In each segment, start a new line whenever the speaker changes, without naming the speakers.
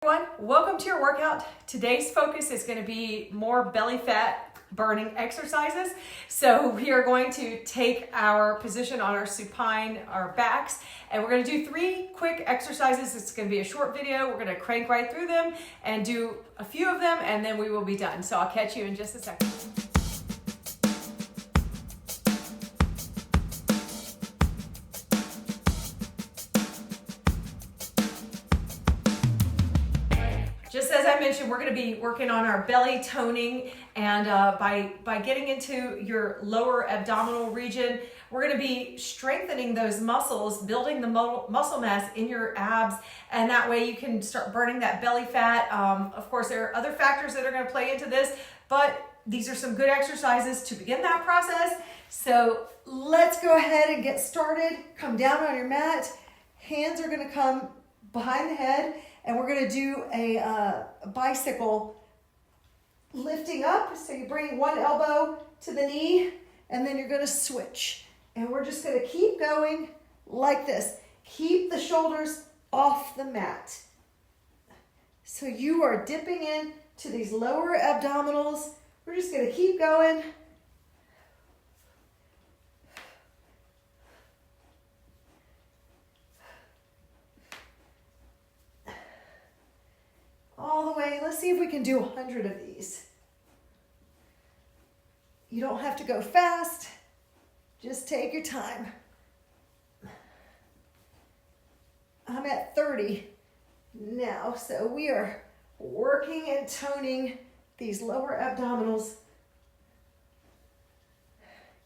Everyone, welcome to your workout. Today's focus is going to be more belly fat burning exercises. So we are going to take our position on our supine, our backs, and we're going to do 3 quick exercises. It's going to be a short video. We're going to crank right through them and do a few of them, and then we will be done. So I'll catch you in just a second. Just as I mentioned, we're going to be working on our belly toning, and by getting into your lower abdominal region, we're going to be strengthening those muscles, building the muscle mass in your abs, and that way you can start burning that belly fat. Of course, there are other factors that are going to play into this, but these are some good exercises to begin that process. So let's go ahead and get started. Come down on your mat. Hands are going to come behind the head. And we're going to do a bicycle lifting up. So you bring one elbow to the knee, and then you're going to switch. And we're just going to keep going like this. Keep the shoulders off the mat. So you are dipping in to these lower abdominals. We're just going to keep going. All the way. Let's see if we can do 100 of these. You don't have to go fast. Just take your time. I'm at 30 now, so we are working and toning these lower abdominals.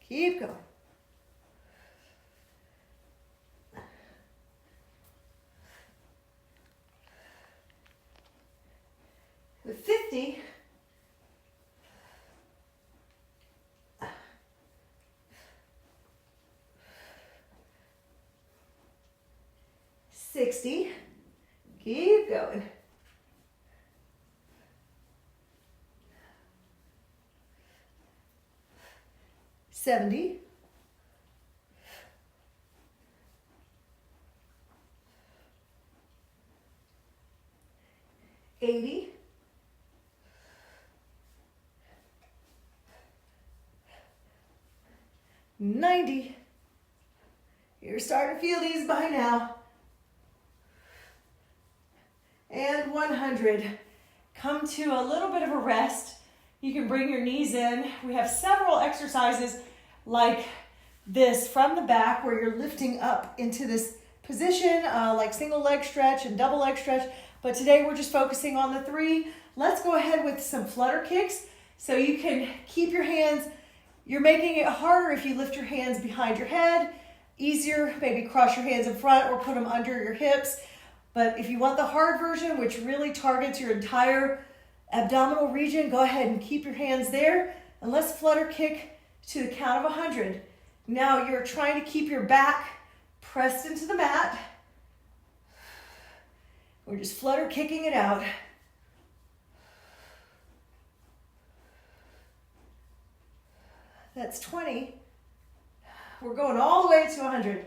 Keep going. With 50, $60, keep going. 70, 80, 90. You're starting to feel these by now. And 100. Come to a little bit of a rest. You can bring your knees in. We have several exercises like this from the back where you're lifting up into this position, like single leg stretch and double leg stretch. But today we're just focusing on the 3. Let's go ahead with some flutter kicks. So you can keep your hands. You're making it harder if you lift your hands behind your head. Easier, maybe cross your hands in front or put them under your hips. But if you want the hard version, which really targets your entire abdominal region, go ahead and keep your hands there. And let's flutter kick to the count of 100. Now you're trying to keep your back pressed into the mat. We're just flutter kicking it out. That's 20. We're going all the way to 100.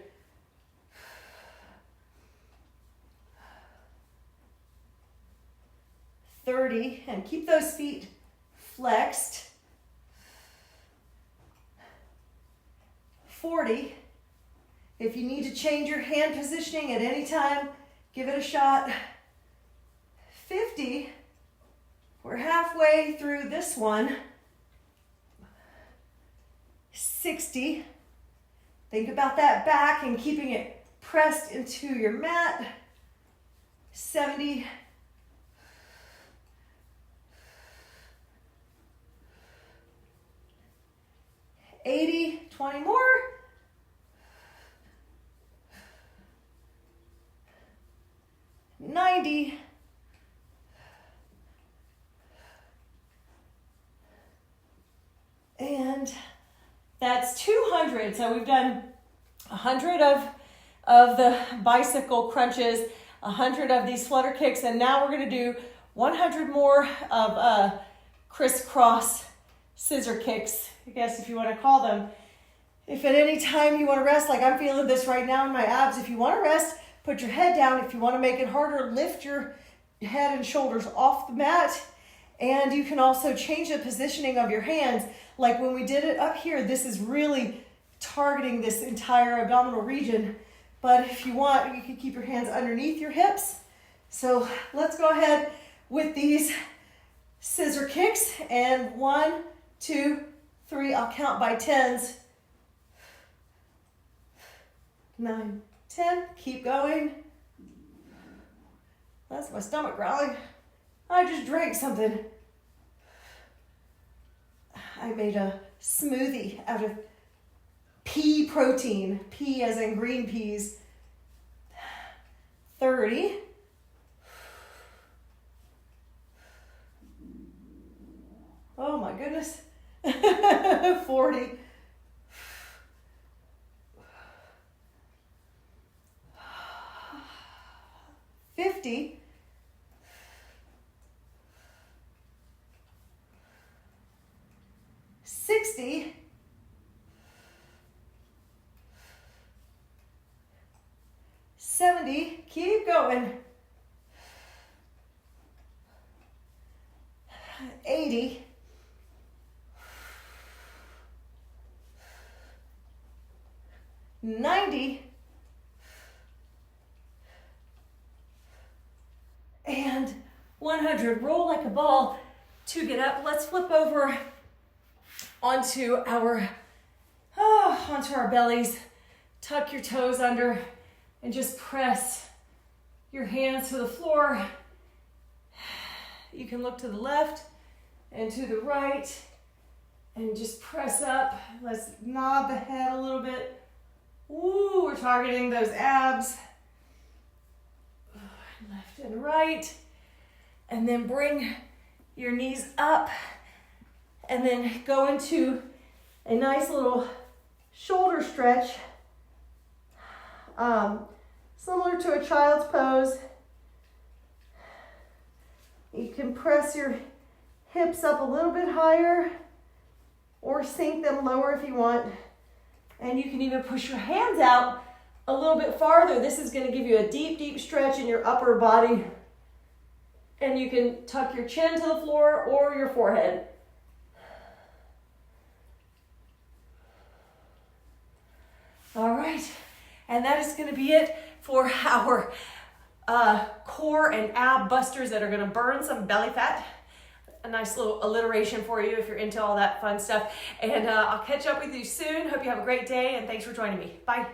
$30, and keep those feet flexed. 40. If you need to change your hand positioning at any time, give it a shot. 50. We're halfway through this one. 60. Think about that back and keeping it pressed into your mat. 70. 80. 20 more. 90. And that's 200. So we've done 100 of the bicycle crunches, 100 of these flutter kicks, and now we're going to do 100 more of crisscross scissor kicks, I guess if you want to call them. If at any time you want to rest, like I'm feeling this right now in my abs, if you want to rest, put your head down. If you want to make it harder, lift your head and shoulders off the mat. And you can also change the positioning of your hands. Like when we did it up here, this is really targeting this entire abdominal region. But if you want, you can keep your hands underneath your hips. So let's go ahead with these scissor kicks. And 1, 2, 3, I'll count by 10s. 9, 10, keep going. That's my stomach growling. I just drank something. I made a smoothie out of pea protein. Pea as in green peas. 30. Oh my goodness. 40. 50. 60. 70. Keep going. 80. 90. And 100. Roll like a ball to get up. Let's flip over onto our bellies. Tuck your toes under and just press your hands to the floor. You can look to the left and to the right and just press up. Let's nod the head a little bit. Ooh, we're targeting those abs. Left and right. And then bring your knees up and then go into a nice little shoulder stretch. Similar to a child's pose. You can press your hips up a little bit higher or sink them lower if you want. And you can even push your hands out a little bit farther. This is going to give you a deep, deep stretch in your upper body. And you can tuck your chin to the floor or your forehead. All right. And that is going to be it for our core and ab busters that are going to burn some belly fat. A nice little alliteration for you if you're into all that fun stuff. And I'll catch up with you soon. Hope you have a great day, and thanks for joining me. Bye.